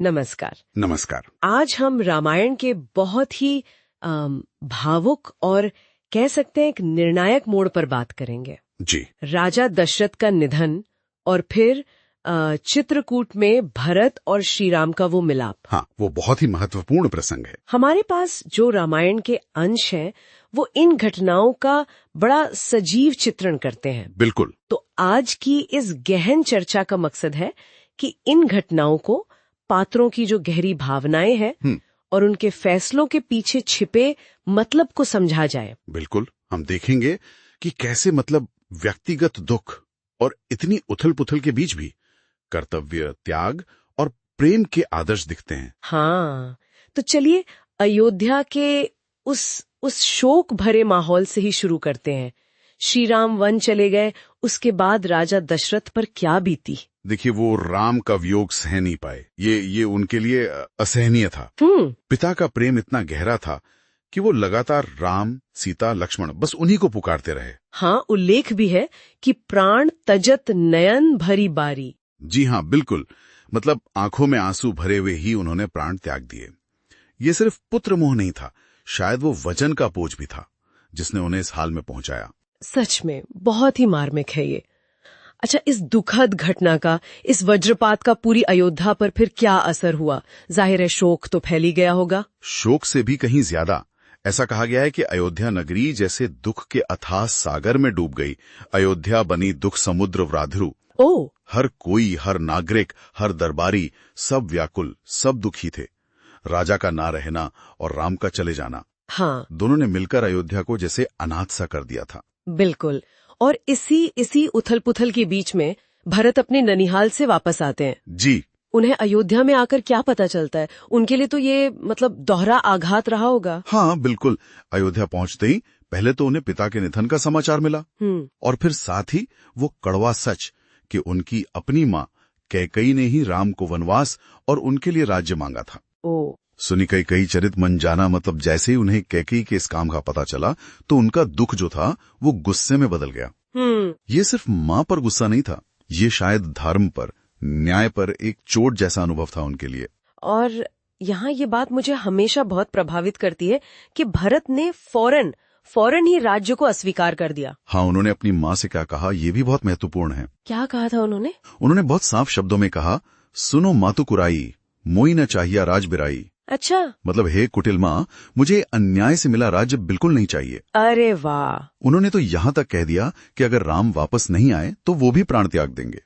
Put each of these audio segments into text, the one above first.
नमस्कार। नमस्कार। आज हम रामायण के बहुत ही भावुक और कह सकते हैं एक निर्णायक मोड़ पर बात करेंगे। जी। राजा दशरथ का निधन और फिर चित्रकूट में भरत और श्री राम का वो मिलाप। हाँ, वो बहुत ही महत्वपूर्ण प्रसंग है। हमारे पास जो रामायण के अंश हैं वो इन घटनाओं का बड़ा सजीव चित्रण करते हैं। बिल्कुल। तो आज की इस गहन चर्चा का मकसद है कि इन घटनाओं को, पात्रों की जो गहरी भावनाएं हैं और उनके फैसलों के पीछे छिपे मतलब को समझा जाए। बिल्कुल। हम देखेंगे कि कैसे व्यक्तिगत दुख और इतनी उथल पुथल के बीच भी कर्तव्य, त्याग और प्रेम के आदर्श दिखते हैं। हाँ, तो चलिए अयोध्या के उस शोक भरे माहौल से ही शुरू करते हैं। श्री राम वन चले गए, उसके बाद राजा दशरथ पर क्या बीती? देखिए, वो राम का वियोग सह नहीं पाए। ये उनके लिए असहनीय था। पिता का प्रेम इतना गहरा था कि वो लगातार राम, सीता, लक्ष्मण बस उन्हीं को पुकारते रहे। हाँ, उल्लेख भी है कि प्राण तजत नयन भरी बारी। जी हाँ, बिल्कुल। आंखों में आंसू भरे हुए ही उन्होंने प्राण त्याग दिए। ये सिर्फ पुत्र मोह नहीं था, शायद वो वचन का बोझ भी था जिसने उन्हें इस हाल में पहुंचाया। सच में बहुत ही मार्मिक है ये। अच्छा, इस दुखद घटना का, इस वज्रपात का पूरी अयोध्या पर फिर क्या असर हुआ? जाहिर है शोक तो फैल ही गया होगा। शोक से भी कहीं ज्यादा। ऐसा कहा गया है कि अयोध्या नगरी जैसे दुख के अथाह सागर में डूब गई। अयोध्या बनी दुख समुद्र व्राधिरु। ओह! हर कोई, हर नागरिक, हर दरबारी, सब व्याकुल, सब दुखी थे। राजा का ना रहना और राम का चले जाना, हाँ, दोनों ने मिलकर अयोध्या को जैसे अनाथ सा कर दिया था। बिल्कुल। और इसी उथल पुथल के बीच में भरत अपने ननिहाल से वापस आते हैं। जी। उन्हें अयोध्या में आकर क्या पता चलता है? उनके लिए तो ये दोहरा आघात रहा होगा। हाँ, बिल्कुल। अयोध्या पहुंचते ही पहले तो उन्हें पिता के निधन का समाचार मिला और फिर साथ ही वो कड़वा सच कि उनकी अपनी माँ कैकेयी ने ही राम को वनवास और उनके लिए राज्य मांगा था। ओ, सुनी कई चरित मन जाना। जैसे ही उन्हें कैकेयी के इस काम का पता चला तो उनका दुख जो था वो गुस्से में बदल गया। ये सिर्फ माँ पर गुस्सा नहीं था, ये शायद धर्म पर, न्याय पर एक चोट जैसा अनुभव था उनके लिए। और यहाँ ये बात मुझे हमेशा बहुत प्रभावित करती है कि भरत ने फौरन ही राज्य को अस्वीकार कर दिया। हाँ, उन्होंने अपनी माँ से क्या कहा ये भी बहुत महत्वपूर्ण है। क्या कहा था उन्होंने? उन्होंने बहुत साफ शब्दों में कहा, सुनो मातु कुराई, मोई न चाहिए राज बिराई। अच्छा। हे कुटिल माँ, मुझे अन्याय से मिला राज्य बिल्कुल नहीं चाहिए। अरे वाह! उन्होंने तो यहाँ तक कह दिया कि अगर राम वापस नहीं आए तो वो भी प्राण त्याग देंगे।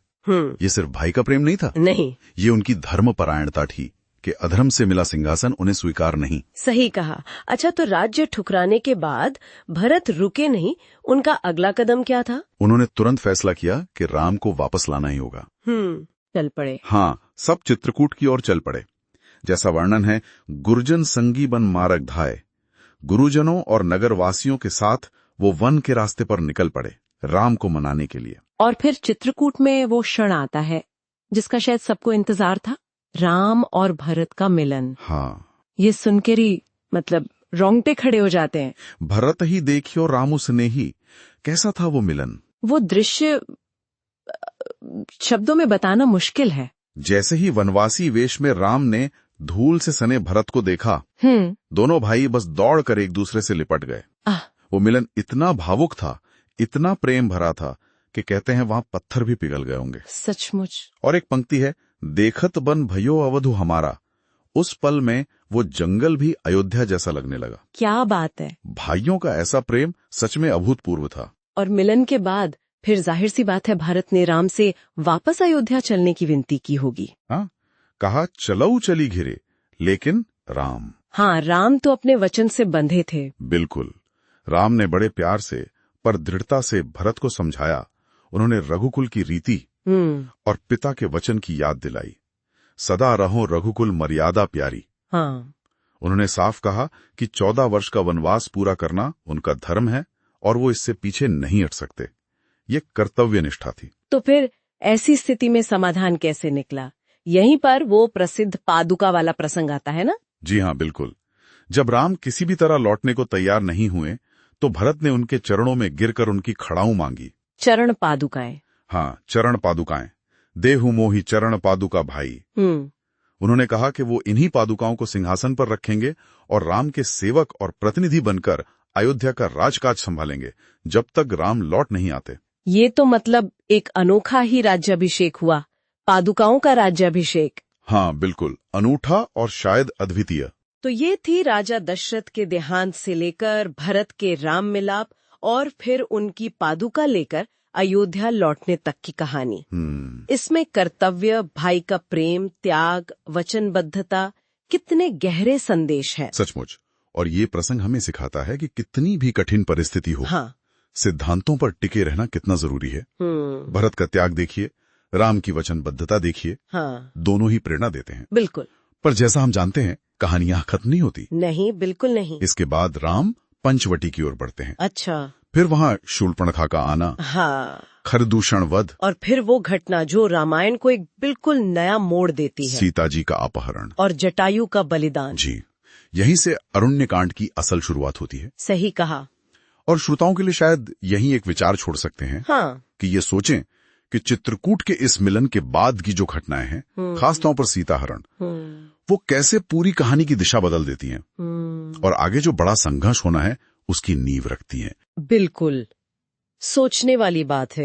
ये सिर्फ भाई का प्रेम नहीं था, नहीं, ये उनकी धर्मपरायणता थी कि अधर्म से मिला सिंहासन उन्हें स्वीकार नहीं। सही कहा। अच्छा, तो राज्य ठुकराने के बाद भरत रुके नहीं, उनका अगला कदम क्या था? उन्होंने तुरंत फैसला किया कि राम को वापस लाना ही होगा। चल पड़े। हाँ, सब चित्रकूट की ओर चल पड़े। जैसा वर्णन है, गुर्जन संगी बन मार्ग धाये, गुरुजनों और नगरवासियों के साथ वो वन के रास्ते पर निकल पड़े राम को मनाने के लिए। और फिर चित्रकूट में वो क्षण आता है जिसका शायद सबको इंतजार था, राम और भरत का मिलन। हाँ, ये सुनकर ही रोंगटे खड़े हो जाते हैं। भरत ही देखियो रामु स्नेही, कैसा था वो मिलन? वो दृश्य शब्दों में बताना मुश्किल है। जैसे ही वनवासी वेश में राम ने धूल से सने भरत को देखा, दोनों भाई बस दौड़ कर एक दूसरे से लिपट गए। वो मिलन इतना भावुक था, इतना प्रेम भरा था कि कहते हैं वहां पत्थर भी पिघल गए होंगे। सचमुच। और एक पंक्ति है, देखत बन भयो अवधु हमारा। उस पल में वो जंगल भी अयोध्या जैसा लगने लगा। क्या बात है! भाइयों का ऐसा प्रेम सच में अभूतपूर्व था। और मिलन के बाद फिर जाहिर सी बात है भारत ने राम से वापस अयोध्या चलने की विनती की होगी। हाँ, कहा चलऊ चली घिरे, लेकिन राम। हाँ, राम तो अपने वचन से बंधे थे। बिल्कुल। राम ने बड़े प्यार से पर दृढ़ता से भरत को समझाया। उन्होंने रघुकुल की रीति और पिता के वचन की याद दिलाई। सदा रहो रघुकुल मर्यादा प्यारी। हाँ, उन्होंने साफ कहा कि 14 वर्ष का वनवास पूरा करना उनका धर्म है और वो इससे पीछे नहीं हट सकते। ये कर्तव्य निष्ठा थी। तो फिर ऐसी स्थिति में समाधान कैसे निकला? यहीं पर वो प्रसिद्ध पादुका वाला प्रसंग आता है ना? जी हाँ, बिल्कुल। जब राम किसी भी तरह लौटने को तैयार नहीं हुए तो भरत ने उनके चरणों में गिरकर उनकी खड़ाऊ मांगी। चरण पादुकाएं। हाँ, चरण पादुकाएं। देहु मोहि चरण पादुका भाई। उन्होंने कहा कि वो इन्हीं पादुकाओं को सिंहासन पर रखेंगे और राम के सेवक और प्रतिनिधि बनकर अयोध्या का राजकाज संभालेंगे जब तक राम लौट नहीं आते। ये तो मतलब एक अनोखा ही राज्याभिषेक हुआ, पादुकाओं का राज्याभिषेक। हाँ बिल्कुल, अनूठा और शायद अद्वितीय। तो ये थी राजा दशरथ के देहांत से लेकर भरत के राम मिलाप और फिर उनकी पादुका लेकर अयोध्या लौटने तक की कहानी। इसमें कर्तव्य, भाई का प्रेम, त्याग, वचनबद्धता, कितने गहरे संदेश हैं। सचमुच। और ये प्रसंग हमें सिखाता है कि कितनी भी कठिन परिस्थिति हो, हाँ, सिद्धांतों पर टिके रहना कितना जरूरी है। भरत का त्याग देखिए, राम की वचनबद्धता देखिए, हाँ, दोनों ही प्रेरणा देते हैं। बिल्कुल। पर जैसा हम जानते हैं, कहानी यहाँ खत्म नहीं होती। नहीं, बिल्कुल नहीं। इसके बाद राम पंचवटी की ओर बढ़ते हैं। अच्छा। फिर वहाँ शूर्पणखा का आना, हाँ, खरदूषण वध, और फिर वो घटना जो रामायण को एक बिल्कुल नया मोड़ देती है, सीता जी का अपहरण और जटायु का बलिदान। जी, यहीं से अरण्यकांड की असल शुरुआत होती है। सही कहा। और श्रोताओं के लिए शायद यहीं एक विचार छोड़ सकते हैं, हाँ, कि ये सोचें कि चित्रकूट के इस मिलन के बाद की जो घटनाएं हैं, खासतौर पर सीताहरण, वो कैसे पूरी कहानी की दिशा बदल देती हैं और आगे जो बड़ा संघर्ष होना है उसकी नींव रखती हैं। बिल्कुल सोचने वाली बात है।